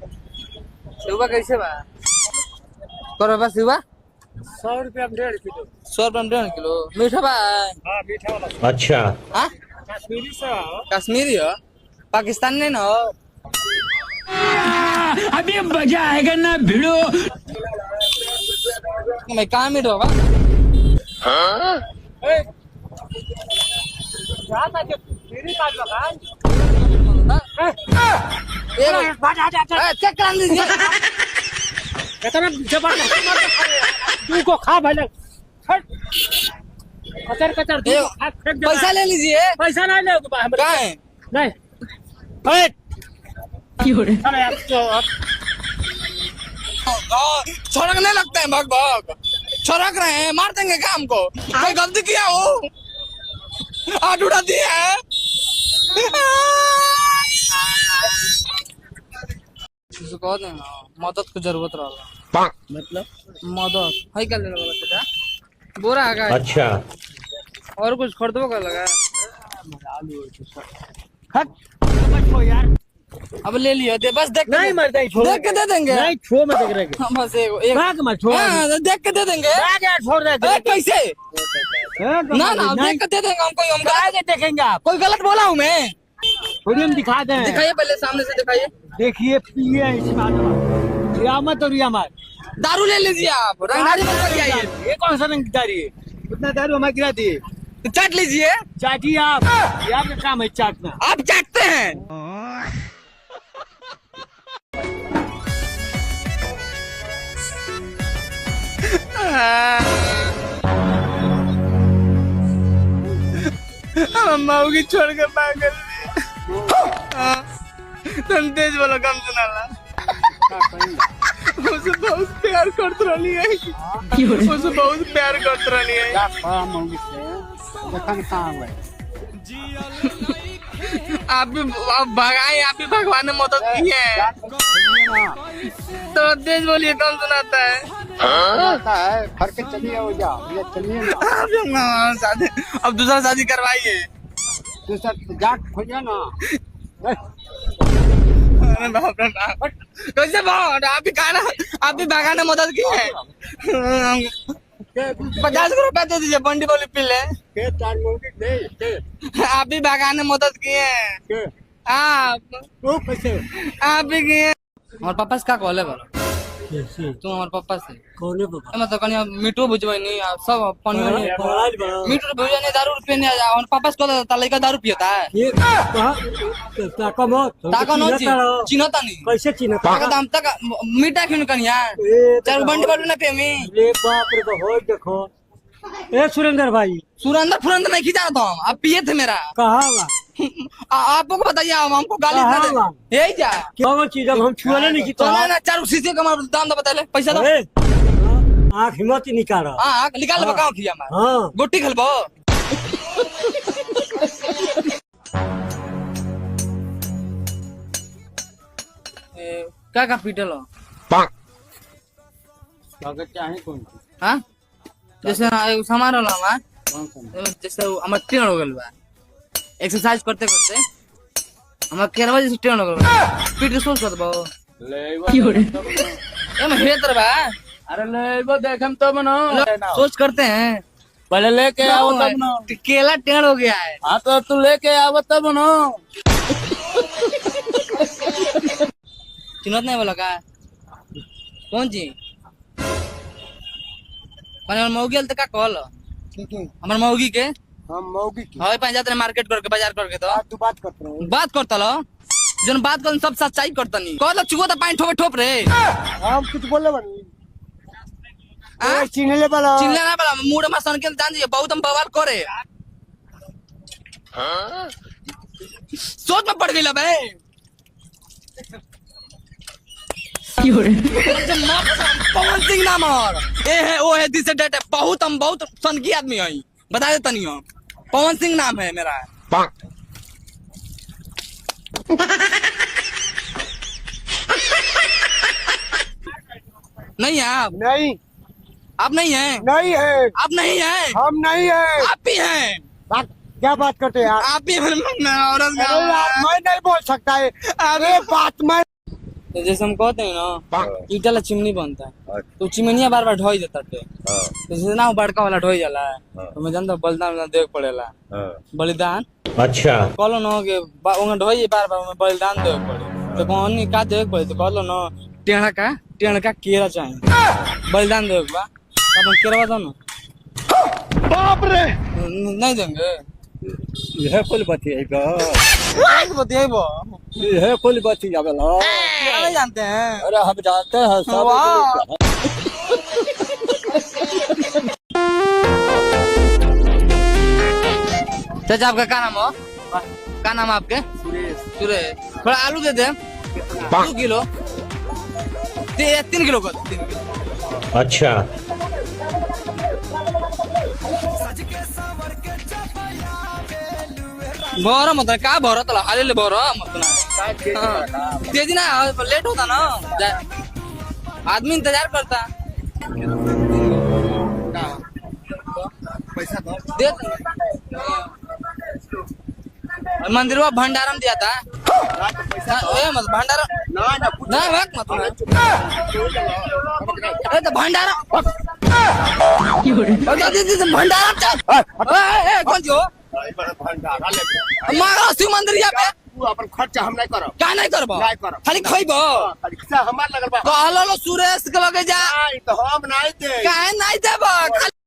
सेवा कैसे बा? करो बस सेवा 100 रुपया में 1.5 किलो। 100 रुपये में 1.5 किलो मीठा बा? हाँ मीठा वाला। अच्छा। हाँ कश्मीरी से हो। कश्मीरी हो? पाकिस्तान नहीं ना हो? अभी मजा आएगा ना भिड़ो। मैं कहाँ मीठ होगा? मेरी बात बता। चेक करा लीजिए। इतना जबरदस्त तू को खा भाई कचर कचर तू को खा फेंक दे। पैसा ले लीजिए। पैसा नहीं ले कहाँ है? नहीं अरे यार छोड़कने लगते हैं भग भग छोड़क रहे हैं मार देंगे क्या हमको? मैं गलती किया हूँ हाथ उड़ा दिए हैं। कह दे मदद की जरूरत रहा मतलब? मदद है क्या लेने वाला बेटा? बोरा है क्या? अच्छा। और कुछ खरीदो क्या लगा? यार अब ले लियो दे बस देख नहीं मर जाए देख के दे देंगे। नहीं छो में देख रहे हम बस एक भाग मत छोड़ देख के दे देंगे। छोड़ दे कैसे? ना ना देख के दे देंगे हमको। हम आगे देखेंगे आप कोई गलत बोला हूँ मैं? थोड़ी हम दिखा दें। दिखाइए पहले सामने से दिखाइए। देखिए पिए रियामत और रियामत दारू ले लीजिए आप रंगदारी बन कर आइए। ये कौन सा रंगदारी है? उतना दारू हमें गिरा दिए चाट लीजिए। चाटिए आप ये आपका काम है चाटना। आप चाटते हैं। अम्मा की छोड़ के पागल तुम तेज बोलो कम सुनाला। उसे बहुत प्यार करते रही है। उसे बहुत प्यार करते रही है। आप भगाए आप भी भगवान ने मदद की है। तो तेज बोलिए कौन सुनाता है? घर के चलिए हो जा चलिए ना। शादी अब दूसरा शादी करवाइए। दूसरा जाट खोजा ना। अरे बाप रे बाप कैसे बात आप भी खाना आप भी भगवान ने मदद की है। 50 रुपया दे दीजिए बंडी बोली पी ले। आप भी भगवान ने मदद की है। आप भी किए। हमारे पापा से क्या कॉल है बोलो? तुम हमारे पापा से कौन है बाबा? मतलब कहीं मीठो बुझवाई नहीं सब पानी मीठो बुझवा नहीं दारू पीने आ जाओ। पापा से कहता था लड़का दारू पियता है। ये ताका मत ताका नो चिन्हता नहीं कैसे चिन्ह ताका दाम तक मीठा क्यों कनिया चार बंडी बोल ना पे मी। रे बाप रे हो देखो ए सुरेंद्र भाई सुरेंद्र फुरेंद्र नहीं खींचा था आप पिए थे मेरा कहाँ आपको बताइए हमको गाली यही क्या क्या चीज हम छुआने नहीं की तो ना चार शीशे का दाम तो बता ले पैसा दो। आँख हिम्मत ही निकाल हाँ निकाल लो कहाँ किया हाँ गुट्टी खेलबो। क्या पीटल हो? चाहे कौन हाँ जैसे सामान वाला जैसे हमारे ट्रेन हो गल बा एक्सरसाइज करते करते हमारे केरवा जैसे ट्रेन हो गल पीट सोच कर दबो एम हेतर बा। अरे ले देखम तो बनो सोच करते हैं पहले लेके आओ तब ना। केला टेढ़ हो गया है। हाँ तो तू लेके आओ तब ना। चिन्हत नहीं बोला का कौन जी हमारे मौगी तो का कहल हमारे मौगी के हम मौगी की हाँ पाँच जाते मार्केट करके बाजार करके तो तू बात करते रहो। बात करता लो जन बात कर सब सच्चाई करता नहीं कहल चुगो तो पानी ठोप ठोप रे हम कुछ बोले बनी चिन्हले वाला चिल्ला ना वाला मूड में सन के जान जी बहुत हम बवाल करे सोच में पड़ गई बे। पवन सिंह नाम और ए है वो है दिस डेट है बहुत हम बहुत सनकी आदमी है बता देता नहीं हम पवन सिंह नाम है मेरा। नहीं है आप नहीं आप नहीं है नहीं है आप नहीं है हम नहीं है आप भी हैं क्या बात करते यार? आप भी मैं औरत अरे यार मैं नहीं बोल सकता है। अरे बात मैं तो जैसे हम कहते हैं ना ईटा ला चिमनी बनता है तो चिमनिया बार बार ढोई देता थे तो जैसे ना वो बड़का वाला ढोई जाला है तो मैं जानता हूँ बलिदान देख पड़ेला बलिदान अच्छा कहलो ना कि उन्हें ढोई बार बार में बलिदान देख पड़े तो कौन नहीं का देख पड़े तो कहलो ना टेढ़ा का केरा चाहिए बलिदान देख बा अपन केरवा दो ना बाप रे नहीं देंगे यह कुल बतिएगा बताइए यह कुल बतियावेला नहीं जानते हैं अरे हम जानते हैं सब वाह। चाचा आपका क्या नाम हो क्या नाम है आपके सुरेश थोड़ा आलू दे दे 2 किलो 3 किलो कर 3 किलो अच्छा भरो मतलब क्या भरो तो हाले ले भरो मतलब तेजी ना लेट होता ना आदमी इंतजार करता दे मंदिर में भंडारम दिया था मत भंडारा ना मत तो भंडारा भंडारा कौन जो शिव मंदिर यहाँ पे अपन खर्चा हम नहीं करो क्या नहीं करबो खाली खइबो हमार लगल बा कहलो सुरेश के लगे जा तो हम नहीं दे काहे नहीं देबो